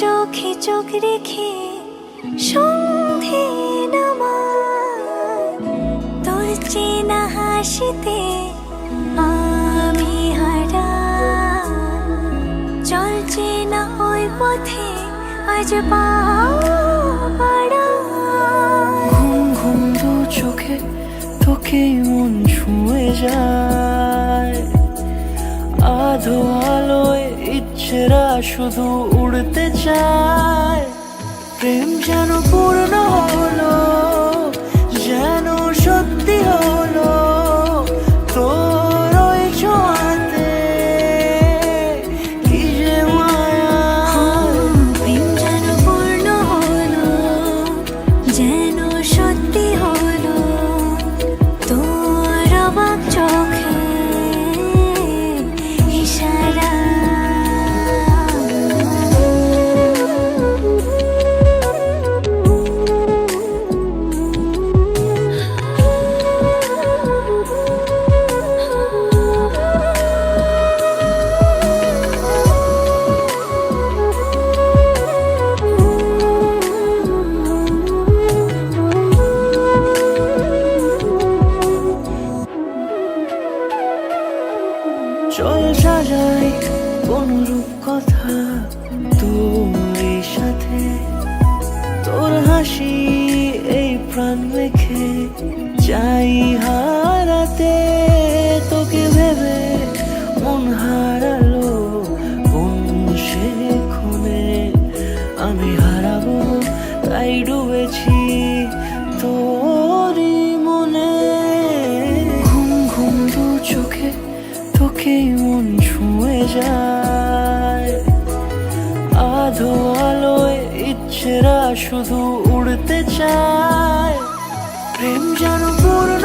চোখে চোখ রেখে সন্ধে নামায়, তোর চেনা হাসিতে আমি হারাই। চল চেনা ওই পথে আজ পা বাড়াই। ঘুম ঘুম দু চোখে তোকেই মন ছুঁয়ে যায়, আধো আলোয় ইচ্ছেরা শুধু উড়তে চায়। প্রেম যেন পূর্ণ হলো, যেন সত্যি হলো তোর ওই ছোঁয়াতে, কি যে মায়া। প্রেম যেন পূর্ণ হলো, যেন সত্যি হলো তোর অবাক চোখে ইশারা। চল সাজাই কোন রূপ কথা তোর সাথে, তোর হাসি এই প্রাণ রেখে চাই হারাতে। তোকে ভেবে মন হারালো কোন সে ক্ষণে, আমি হারাবো তাই ডুবেছি তোরই মনে। ঘুম ঘুম দু চোখে তোকেই মন ছুঁয়ে যায়, আধো আলোয় ইচ্ছেরা শুধু উড়তে চায়। প্রেম যেন পূর্ণ